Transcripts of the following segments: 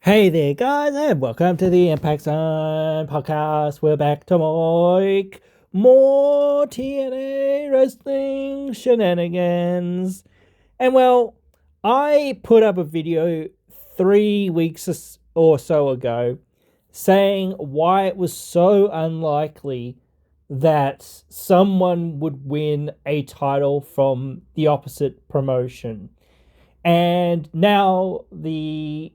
Hey there, guys, and welcome to the Impact Zone podcast. We're back to make more TNA wrestling shenanigans. And well, I put up a video 3 weeks or so ago saying why it was so unlikely that someone would win a title from the opposite promotion. And now the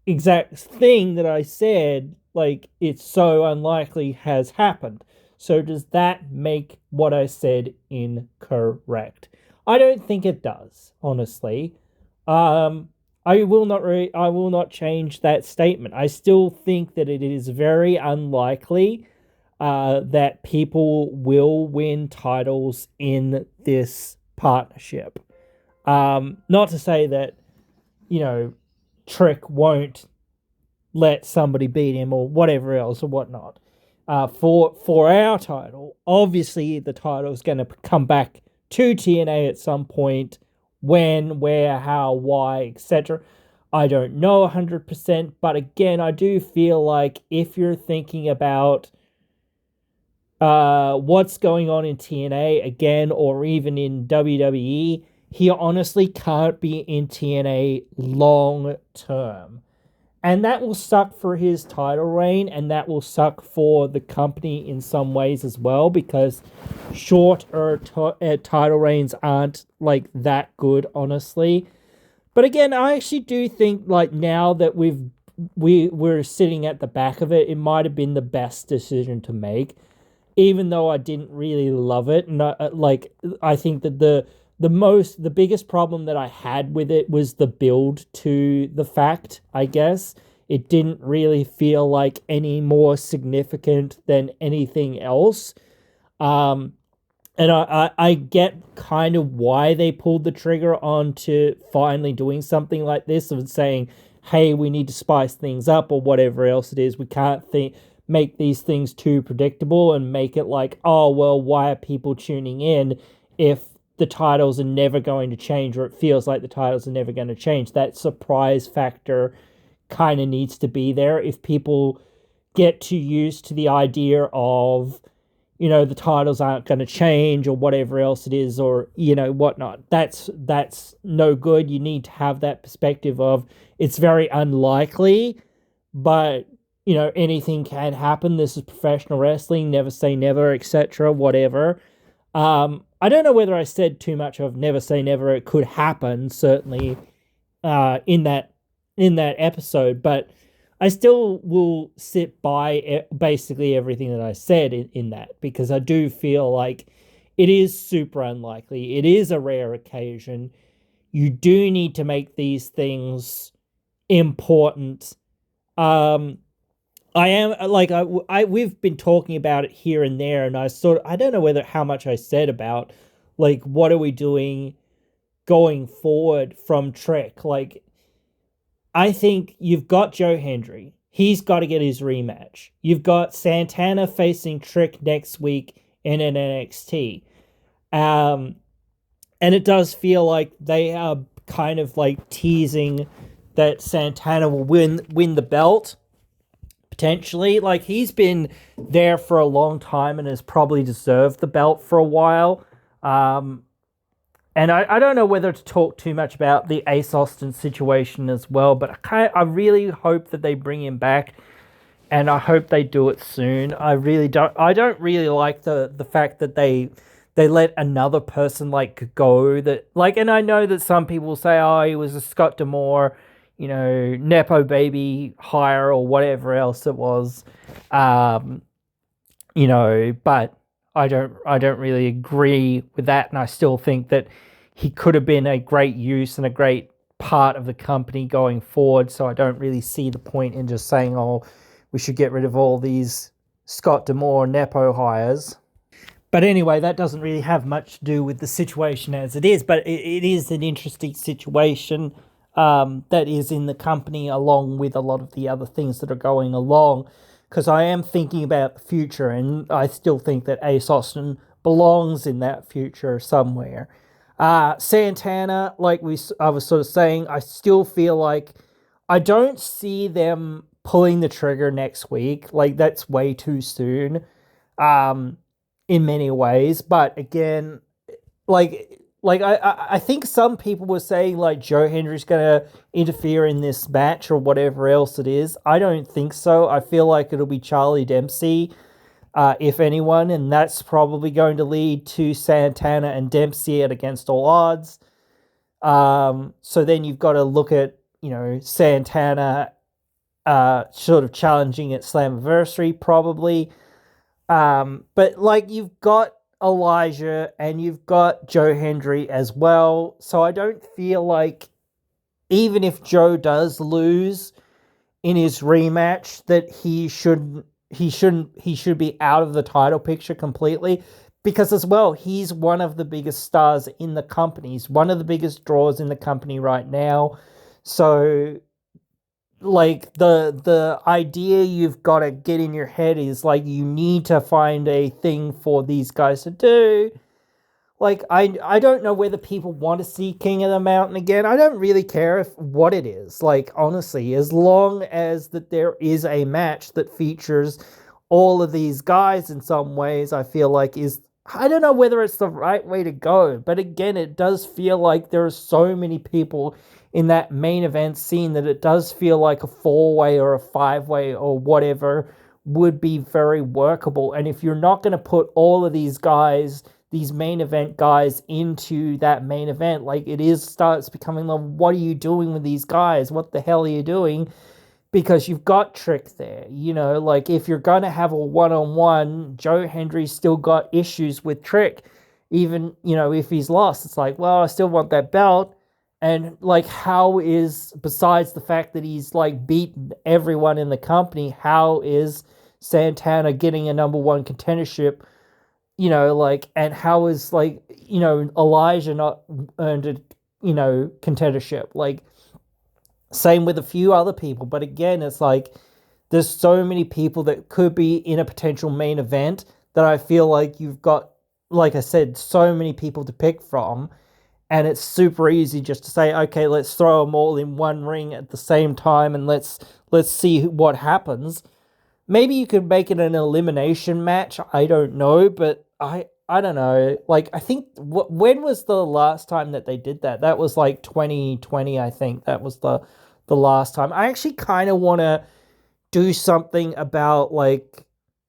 exact thing that I said, like, it's so unlikely, has happened. So does that make what I said incorrect? I don't think it does, honestly. I will not change that statement. I still think that it is very unlikely that people will win titles in this partnership. Not to say that, you know, Trick won't let somebody beat him or whatever else or whatnot. For our title, obviously the title is going to come back to TNA at some point. When, where, how, why, etc. I don't know 100%, but again, I do feel like if you're thinking about what's going on in TNA again, or even in WWE, he honestly can't be in TNA long term. And that will suck for his title reign, and that will suck for the company in some ways as well, because shorter title reigns aren't like that good, honestly. But again, I actually do think, like, now that we're sitting at the back of it, it might have been the best decision to make, even though I didn't really love it. And I think that the biggest problem that I had with it was the build to the fact, I guess. It didn't really feel like any more significant than anything else. And I get kind of why they pulled the trigger on to finally doing something like this, of saying, hey, we need to spice things up or whatever else it is. We can't make these things too predictable and make it like, oh, well, why are people tuning in if the titles are never going to change, or it feels like the titles are never going to change? That surprise factor kind of needs to be there if people get too used to the idea of, the titles aren't going to change or whatever else it is, or, whatnot. That's no good. You need to have that perspective of, it's very unlikely, but anything can happen. This is professional wrestling. Never say never, etc. Whatever. I don't know whether I said too much of never say never. It could happen, certainly, in that episode, but I still will sit by basically everything that I said in that, because I do feel like it is super unlikely. It is a rare occasion. You do need to make these things important. I am like we've been talking about it here and there, and I don't know how much I said about, like, what are we doing going forward from Trek. Like, I think you've got Joe Hendry. He's got to get his rematch. You've got Santana facing Trick next week in an NXT. And it does feel like they are kind of like teasing that Santana will win the belt, potentially. Like, he's been there for a long time and has probably deserved the belt for a while. And I don't know whether to talk too much about the Ace Austin situation as well, but I really hope that they bring him back, and I hope they do it soon. I don't really like the fact that they let another person, like, go, that, like, and I know that some people say, oh, he was a Scott D'Amore, Nepo baby hire or whatever else it was. But I don't really agree with that, and I still think that he could have been a great use and a great part of the company going forward. So I don't really see the point in just saying, oh, we should get rid of all these Scott D'Amore Nepo hires. But anyway, that doesn't really have much to do with the situation as it is, but it is an interesting situation that is in the company, along with a lot of the other things that are going along, because I am thinking about the future, and I still think that Ace Austin belongs in that future somewhere. Santana, like I was sort of saying, I still feel like I don't see them pulling the trigger next week. Like that's way too soon, um, in many ways. But again, I think some people were saying like Joe Hendry's gonna interfere in this match or whatever else it is. I don't think so. I feel like it'll be Charlie Dempsey, if anyone, and that's probably going to lead to Santana and Dempsey at against all odds. So then you've got to look at, Santana sort of challenging at Slammiversary probably. But like you've got Elijah and you've got Joe Hendry as well. So I don't feel like even if Joe does lose in his rematch that he should be out of the title picture completely, because as well he's one of the biggest stars in the company. He's one of the biggest draws in the company right now. So like the idea you've got to get in your head is like you need to find a thing for these guys to do. Like I don't know whether people want to see King of the Mountain again. I don't really care if what it is. Like honestly, as long as that there is a match that features all of these guys in some ways, I feel like is, I don't know whether it's the right way to go, but again, it does feel like there are so many people in that main event scene that it does feel like a 4-way or a 5-way or whatever would be very workable. And if you're not going to put all of these guys, these main event guys, into that main event, like it is starts becoming like, what are you doing with these guys? What the hell are you doing? Because you've got Trick there, like if you're going to have a one-on-one, Joe Hendry's still got issues with Trick. Even, if he's lost, it's like, well, I still want that belt. And like, how is, besides the fact that he's like beaten everyone in the company, how is Santana getting a number one contendership? And how is like, Elijah not earned a, contendership? Like, same with a few other people. But again, it's like there's so many people that could be in a potential main event that I feel like you've got, like I said, so many people to pick from. And it's super easy just to say, okay, let's throw them all in one ring at the same time and let's see what happens. Maybe you could make it an elimination match. I don't know, but I don't know. Like, I think, when was the last time that they did that? That was like 2020, I think. That was the last time. I actually kind of want to do something about like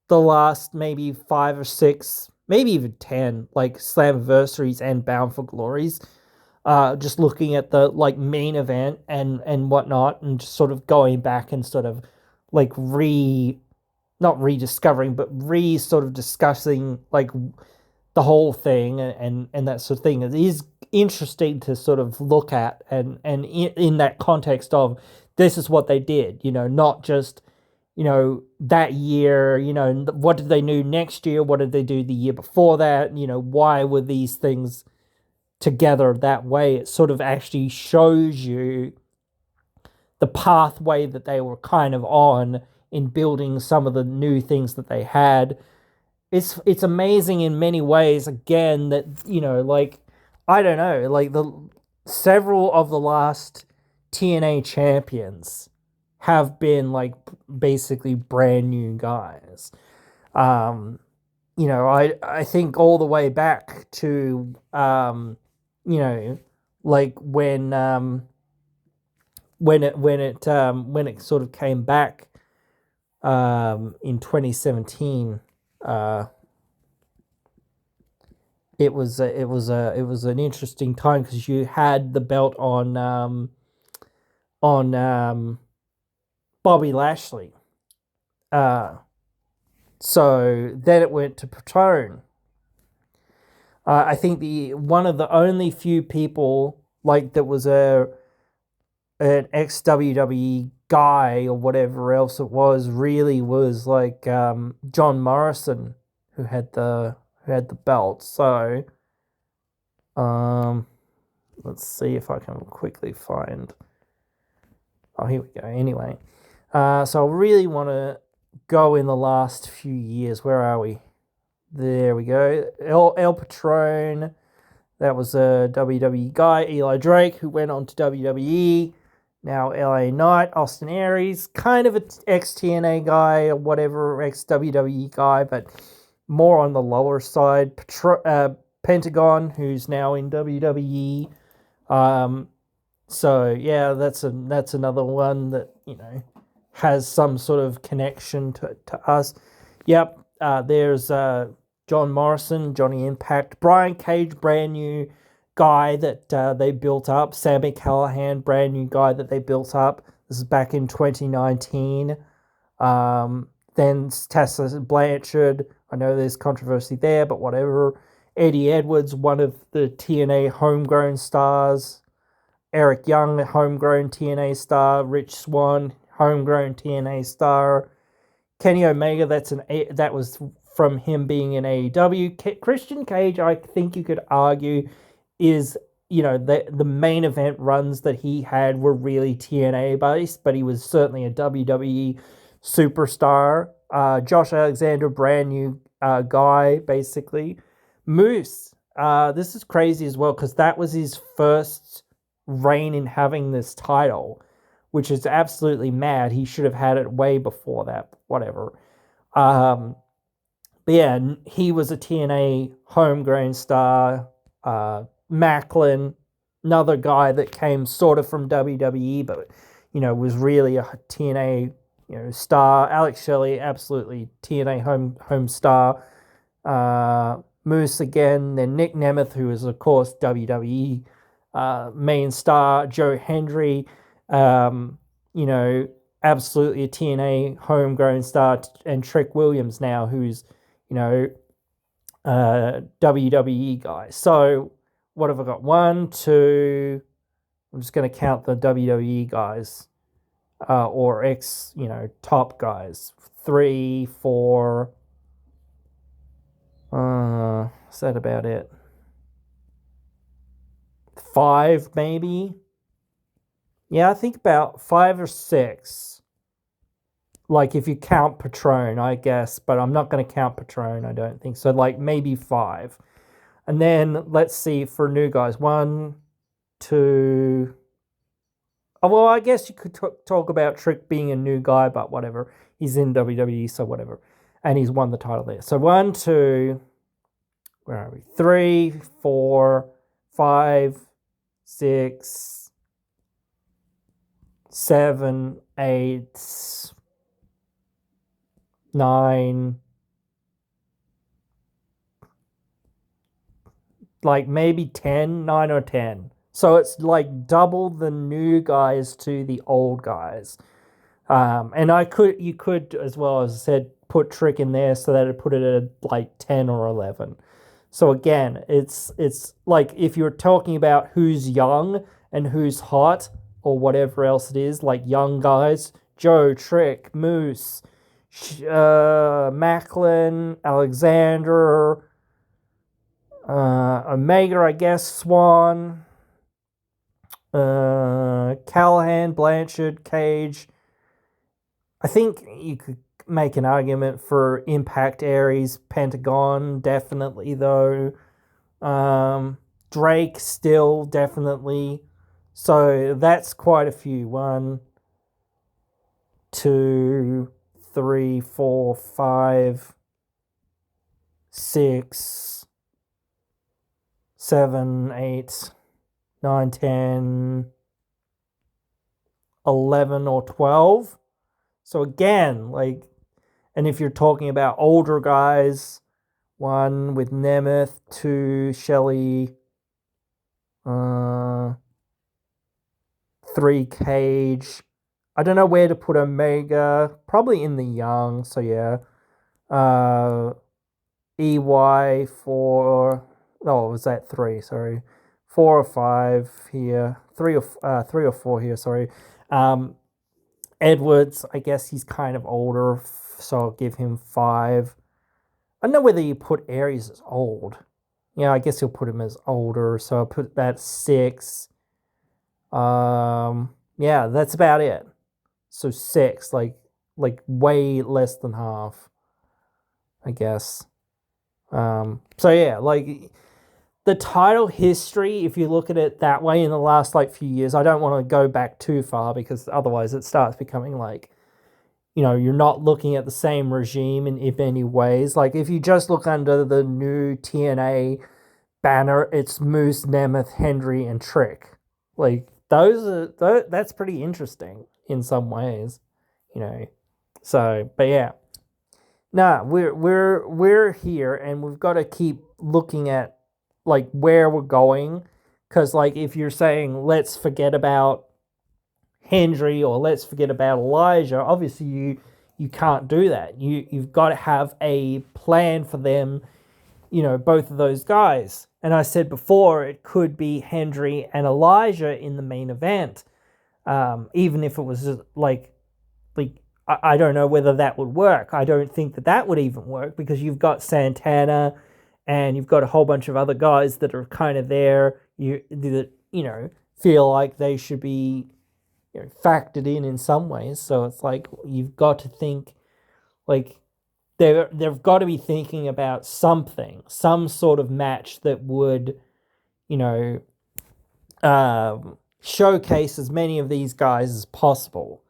the last maybe 5 or 6, maybe even 10, like Slammiversaries and Bound for Glories. Just looking at the like main event and whatnot, and just sort of going back and sort of like not rediscovering, but sort of discussing like the whole thing and that sort of thing. It is interesting to sort of look at and in that context of this is what they did, not just, that year, what did they do next year? What did they do the year before that? Why were these things together that way? It sort of actually shows you the pathway that they were kind of on in building some of the new things that they had. It's amazing in many ways, again, that, like, I don't know, like several of the last TNA champions have been like basically brand new guys. I think all the way back to like when it sort of came back in 2017. It was an interesting time because you had the belt on Bobby Lashley. So then it went to Patron. I think one of the only few people like that was an ex WWE guy or whatever else it was really was like John Morrison, who had the belt. So let's see if I can quickly find. Oh, here we go. Anyway, so I really want to go in the last few years. Where are we? There we go. El Patron. That was a WWE guy. Eli Drake, who went on to WWE. now LA Knight, Austin Aries, kind of an ex TNA guy or whatever, ex WWE guy, but more on the lower side. Pentagon, who's now in WWE. So yeah, that's another one that has some sort of connection to us. Yep, there's John Morrison, Johnny Impact, Brian Cage, brand new guy that they built up. Sammy Callahan, brand new guy that they built up. This is back in 2019. Then Tessa Blanchard. I know there's controversy there, but whatever. Eddie Edwards, one of the TNA homegrown stars. Eric Young, homegrown TNA star. Rich Swann, homegrown TNA star. Kenny Omega, that was from him being in AEW. Christian Cage, I think you could argue, is the main event runs that he had were really TNA based, but he was certainly a WWE superstar. Josh Alexander, brand new guy, basically. Moose, this is crazy as well because that was his first reign in having this title, which is absolutely mad. He should have had it way before that. Whatever. But yeah, he was a TNA homegrown star. Macklin, another guy that came sort of from WWE, but was really a TNA star. Alex Shelley, absolutely TNA home star. Moose again, then Nick Nemeth, who is of course WWE main star. Joe Hendry, absolutely a TNA homegrown star, and Trick Williams now, who's WWE guy. So what have I got? 1, 2. I'm just going to count the WWE guys, or ex top guys. 3, 4. Is that about it? 5 maybe. Yeah, I think about 5 or 6. Like if you count Patron, I guess, but I'm not going to count Patron, I don't think. So like maybe 5. And then let's see for new guys. 1, 2. Oh, well, I guess you could talk about Trick being a new guy, but whatever. He's in WWE, so whatever. And he's won the title there. So 1, 2, where are we? 3, 4, 5, 6, 7, 8, 9, like maybe 10, 9 or 10. So it's like double the new guys to the old guys. And you could as well, as I said, put Trick in there so that it put it at like 10 or 11. So again, it's like if you're talking about who's young and who's hot or whatever else it is, like young guys, Joe, Trick, Moose, Macklin, Alexander, Omega, I guess, Swan, Callahan, Blanchard, Cage. I think you could make an argument for Impact, Aries, Pentagon, definitely though. Drake still definitely. So that's quite a few. 1, 2, 3, 4, 5, 6, 7, 8, 9, 10, 11 or 12. So again, like, and if you're talking about older guys, 1 with Nemeth, 2 Shelley, 3 Cage. I don't know where to put Omega. Probably in the young. So yeah. EY 4. Oh, was that 3? Sorry, 4 or 5 here. 3 or 4 here. Sorry. Edwards, I guess he's kind of older, so I'll give him 5. I don't know whether you put Aries as old. Yeah, I guess you'll put him as older, so I'll put that 6. Yeah, that's about it. So 6, like way less than half, I guess. So yeah, like the title history, if you look at it that way, in the last like few years, I don't want to go back too far because otherwise it starts becoming like, you're not looking at the same regime in if any ways. Like if you just look under the new TNA banner, it's Moose, Nemeth, Hendry, and Trick. Like that's pretty interesting in some ways, you know. So, but yeah, nah, we're here, and we've got to keep looking at like where we're going, because like if you're saying let's forget about Hendry or let's forget about Elijah, obviously you can't do that. You've got to have a plan for them, both of those guys. And I said before, it could be Hendry and Elijah in the main event, even if it was like I don't know whether that would work. I don't think that would even work because you've got Santana and you've got a whole bunch of other guys that are kind of there. Feel like they should be factored in some ways. So it's like you've got to think like they've got to be thinking about something, some sort of match that would, you know, showcase as many of these guys as possible.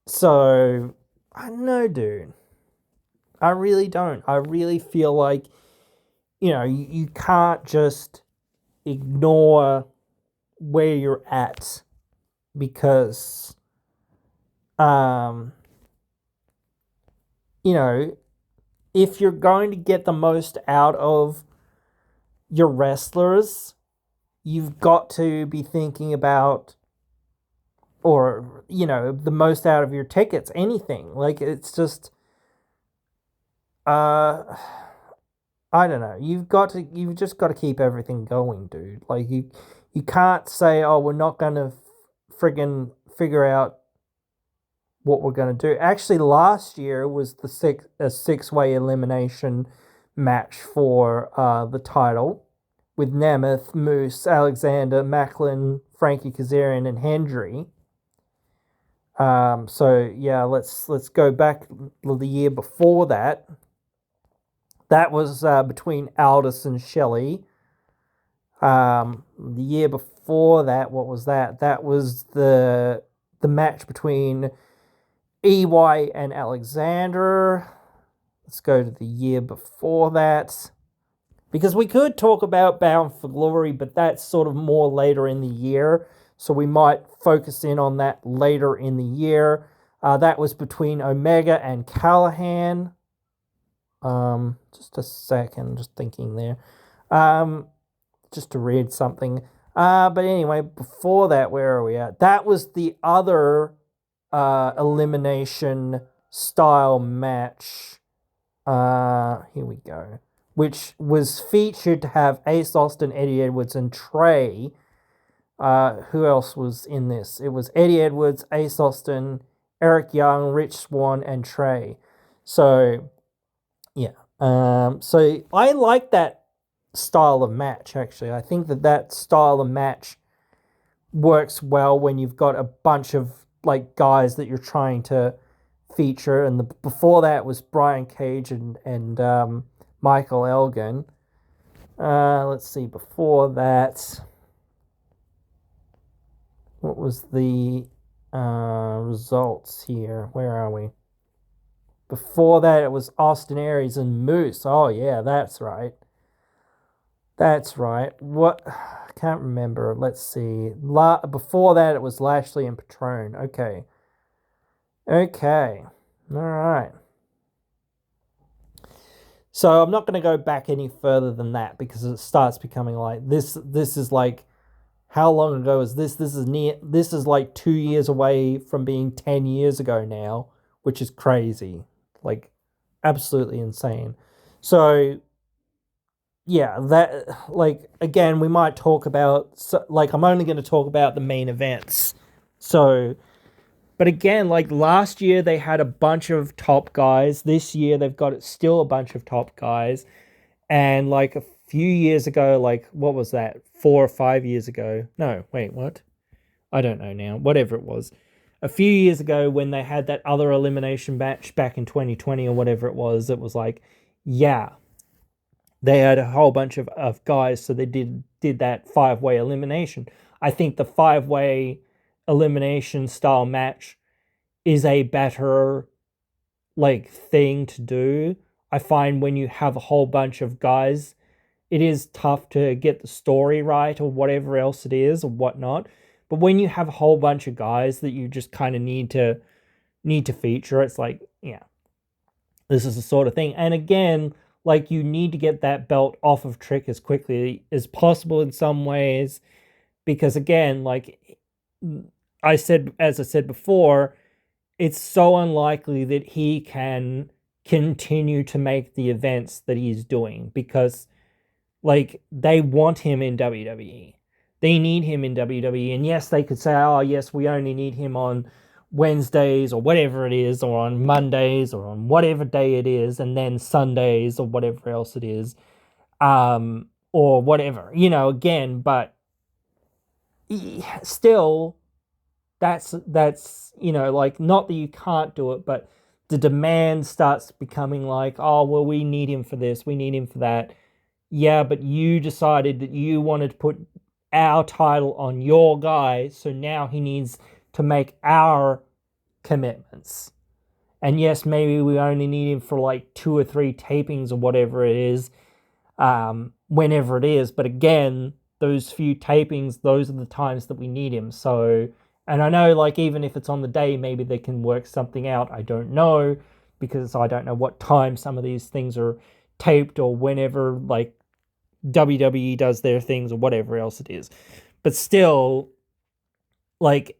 So I don't know, dude. I really don't. I really feel like, you can't just ignore where you're at because, if you're going to get the most out of your wrestlers, you've got to be thinking about, or, the most out of your tickets, anything. Like, it's just, I don't know. You've just got to keep everything going, dude. Like, you can't say, oh, we're not going to friggin' figure out what we're going to do. Actually, last year was a six-way elimination match for the title with Nemeth, Moose, Alexander, Macklin, Frankie Kazarian, and Hendry. So yeah, let's go back the year before that. That was between Aldous and Shelley. The year before that, what was that? That was the match between EY and Alexander. Let's go to the year before that. Because we could talk about Bound for Glory, but that's sort of more later in the year. So we might focus in on that later in the year. That was between Omega and Callahan. Just a second, just thinking there. Just to read something. But anyway, before that, where are we at? That was the other elimination style match. Here we go. Which was featured to have Ace Austin, Eddie Edwards, and Trey. Who else was in this? It was Eddie Edwards, Ace Austin, Eric Young, Rich Swann, and Trey. So, yeah. So I like that style of match, actually. I think that style of match works well when you've got a bunch of like guys that you're trying to feature. And before that was Brian Cage and Michael Elgin. Let's see, before that, what was the results here? Where are we? Before that, it was Austin Aries and Moose. Oh, yeah, that's right. That's right. What? I can't remember. Let's see. Before that, it was Lashley and Patron. Okay. All right. So I'm not going to go back any further than that because it starts becoming like this. This is like, how long ago is this? This is like 2 years away from being 10 years ago now, which is crazy. Like, absolutely insane. So, yeah, that, like, again, we might talk about, like, I'm only going to talk about the main events. So, but again, like, last year they had a bunch of top guys. This year they've got still a bunch of top guys. And, like, a few years ago, like, what was that? 4 or 5 years ago? No, wait, what? I don't know now. Whatever it was. A few years ago when they had that other elimination match back in 2020 or whatever it was like, yeah, they had a whole bunch of guys, so they did that 5-way elimination. I think the 5-way elimination style match is a better like thing to do. I find when you have a whole bunch of guys, it is tough to get the story right or whatever else it is or whatnot. But when you have a whole bunch of guys that you just kind of need to feature, it's like, yeah, this is the sort of thing. And again, like you need to get that belt off of Trick as quickly as possible in some ways, because again, like as I said before, it's so unlikely that he can continue to make the events that he's doing because like they want him in WWE. They need him in WWE. And yes, they could say, oh, yes, we only need him on Wednesdays or whatever it is, or on Mondays or on whatever day it is, and then Sundays or whatever else it is, or whatever, again, but still, that's like, not that you can't do it, but the demand starts becoming like, oh, well, we need him for this, we need him for that. Yeah, but you decided that you wanted to put our title on your guy, so now he needs to make our commitments. And yes, maybe we only need him for like 2 or 3 tapings or whatever it is, whenever it is. But again, those few tapings, those are the times that we need him. So, and I know, like, even if it's on the day, maybe they can work something out. I don't know, because I don't know what time some of these things are taped or whenever, like, WWE does their things or whatever else it is. But still, like,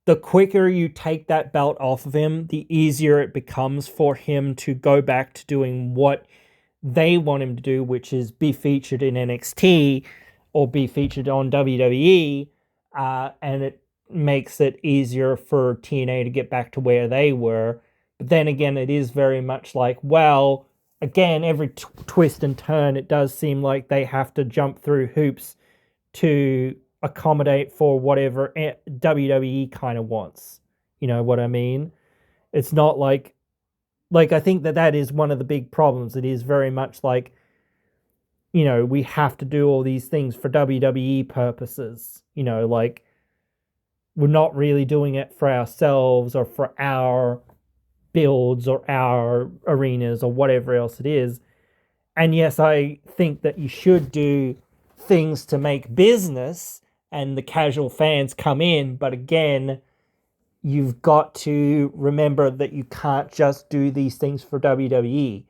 the quicker you take that belt off of him, the easier it becomes for him to go back to doing what they want him to do, which is be featured in NXT or be featured on WWE, and it makes it easier for TNA to get back to where they were. But then again, it is very much like, well, again, every twist and turn, it does seem like they have to jump through hoops to accommodate for whatever WWE kind of wants. You know what I mean? It's not like I think that is one of the big problems. It is very much like, we have to do all these things for WWE purposes. Like, we're not really doing it for ourselves or for our builds or our arenas or whatever else it is. And yes, I think that you should do things to make business and the casual fans come in, but again, you've got to remember that you can't just do these things for WWE.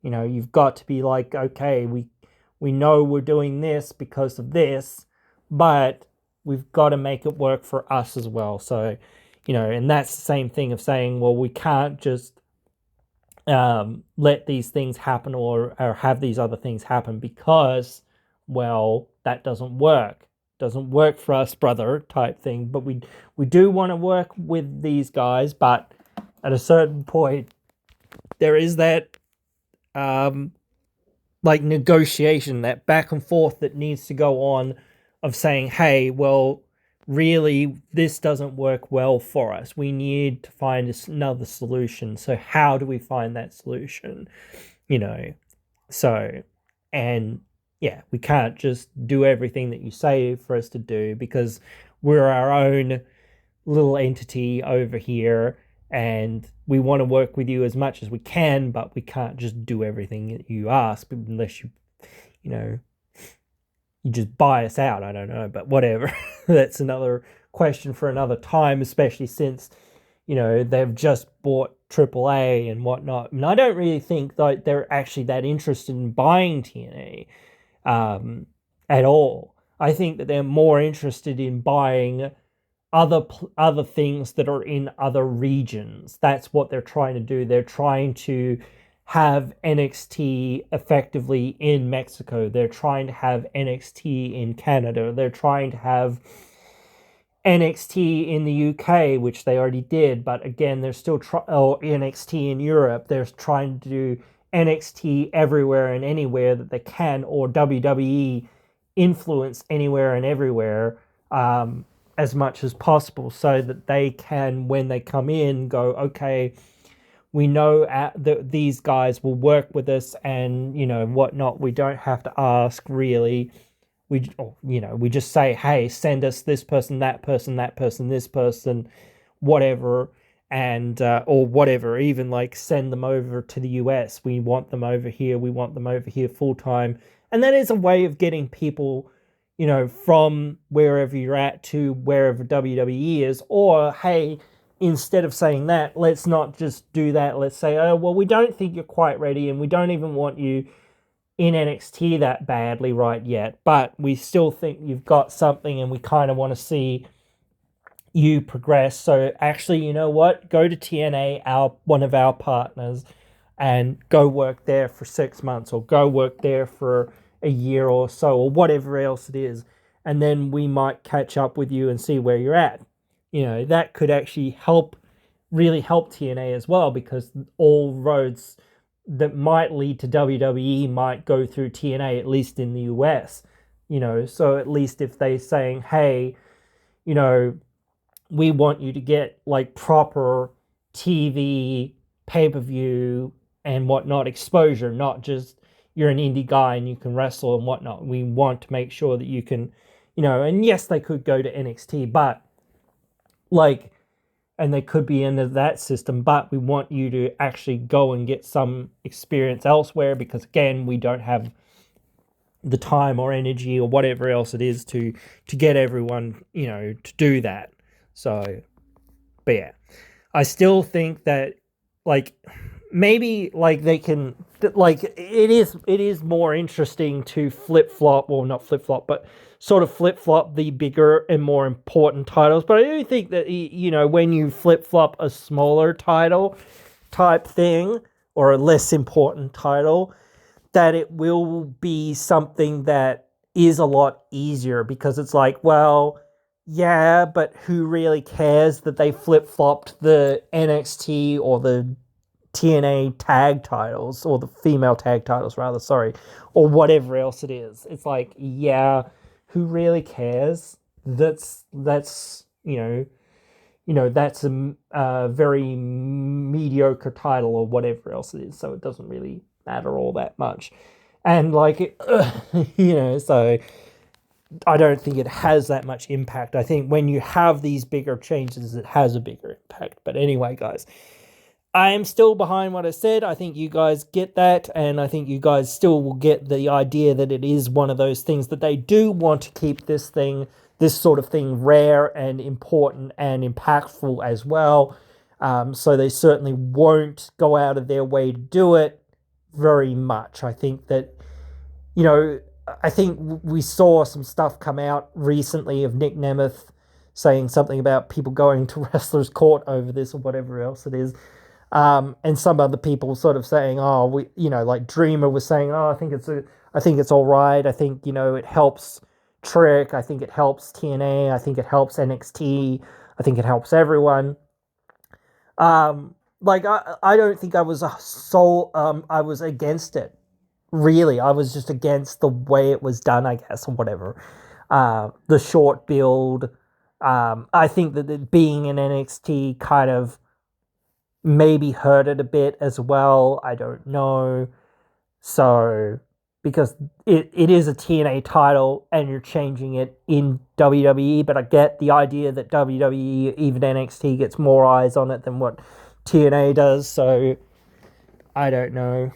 You've got to be like, okay, we know we're doing this because of this, but we've got to make it work for us as well. So, and that's the same thing of saying, well, we can't just let these things happen or have these other things happen because, well, that doesn't work for us, brother, type thing. But we do want to work with these guys, but at a certain point there is that like negotiation, that back and forth that needs to go on of saying, hey, well, really, this doesn't work well for us. We need to find another solution. So how do we find that solution? So, and yeah, we can't just do everything that you say for us to do because we're our own little entity over here and we want to work with you as much as we can, but we can't just do everything that you ask unless you just buy us out. I don't know, but whatever. That's another question for another time, especially since, they've just bought AAA and whatnot. And I don't really think that they're actually that interested in buying TNA at all. I think that they're more interested in buying other things that are in other regions. That's what they're trying to do. They're trying to have NXT effectively in Mexico. They're trying to have NXT in Canada. They're trying to have NXT in the UK, which they already did, but again, they're still NXT in Europe. They're trying to do NXT everywhere and anywhere that they can, or WWE influence anywhere and everywhere, as much as possible, so that they can, when they come in, go, okay, We know that these guys will work with us and, whatnot. We don't have to ask really. We just say, hey, send us this person, that person, this person, whatever, and or whatever. Even like send them over to the US. We want them over here. We want them over here full time. And that is a way of getting people, from wherever you're at to wherever WWE is. Or hey, instead of saying that, let's not just do that. Let's say, oh well, we don't think you're quite ready, and we don't even want you in NXT that badly right yet, but we still think you've got something and we kind of want to see you progress. So actually, you know what? Go to TNA, one of our partners, and go work there for 6 months or go work there for a year or so or whatever else it is. And then we might catch up with you and see where you're at. That could actually really help TNA as well, because all roads that might lead to WWE might go through TNA, at least in the US. So at least if they're saying, hey, we want you to get like proper TV, pay-per-view and whatnot exposure, not just you're an indie guy and you can wrestle and whatnot. We want to make sure that you can, and yes, they could go to NXT, but and they could be into that system, but we want you to actually go and get some experience elsewhere, because again, we don't have the time or energy or whatever else it is to get everyone, to do that. So, but yeah, I still think that maybe they can, it is more interesting to flip-flop, or not flip-flop, but sort of flip-flop the bigger and more important titles. But I do think that, when you flip-flop a smaller title type thing or a less important title, that it will be something that is a lot easier, because it's like, well, yeah, but who really cares that they flip-flopped the NXT or the TNA tag titles, or the female tag titles rather, sorry, or whatever else it is. It's like, yeah, who really cares? That's that's a very mediocre title or whatever else it is, so it doesn't really matter all that much. And so I don't think it has that much impact. I think when you have these bigger changes, it has a bigger impact. But anyway, guys, I am still behind what I said. I think you guys get that, and I think you guys still will get the idea that it is one of those things that they do want to keep this sort of thing rare and important and impactful as well. So they certainly won't go out of their way to do it very much. I think that, I think we saw some stuff come out recently of Nick Nemeth saying something about people going to wrestlers' court over this or whatever else it is. And some other people sort of saying, oh, like Dreamer was saying, oh, I think it's all right. I think, it helps Trick. I think it helps TNA. I think it helps NXT. I think it helps everyone. I don't think I was I was against it. Really, I was just against the way it was done, I guess, or whatever. The short build. I think that it being in NXT kind of maybe hurt it a bit as well. I don't know. So, because it is a TNA title and you're changing it in WWE, but I get the idea that WWE, even NXT, gets more eyes on it than what TNA does. So, I don't know.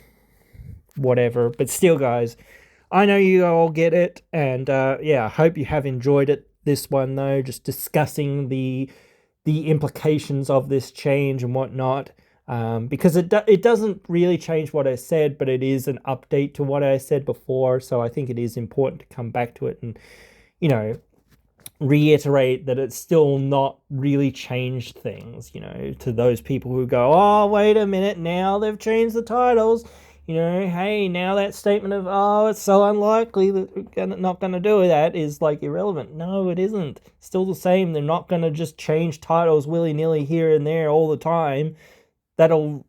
Whatever. But still, guys, I know you all get it. And I hope you have enjoyed it. This one, though, just discussing the implications of this change and whatnot, because it doesn't really change what I said, but it is an update to what I said before. So I think it is important to come back to it and reiterate that it's still not really changed things. To those people who go, oh, wait a minute, now they've changed the titles. Hey, now that statement of, oh, it's so unlikely that we're not going to do that is irrelevant. No, it isn't. Still the same. They're not going to just change titles willy-nilly here and there all the time. That'll,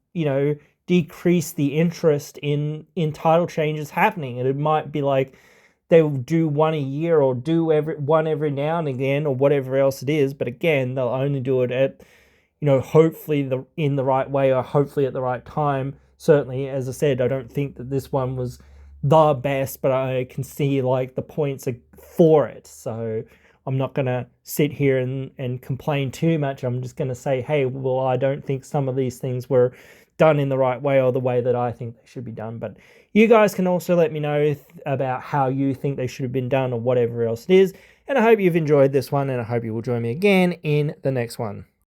decrease the interest in title changes happening. And it might be they'll do one a year or do one every now and again or whatever else it is. But again, they'll only do it at, hopefully in the right way, or hopefully at the right time. Certainly, as I said, I don't think that this one was the best, but I can see like the points for it. So I'm not going to sit here and complain too much. I'm just going to say, hey, well, I don't think some of these things were done in the right way, or the way that I think they should be done. But you guys can also let me know about how you think they should have been done, or whatever else it is. And I hope you've enjoyed this one, and I hope you will join me again in the next one.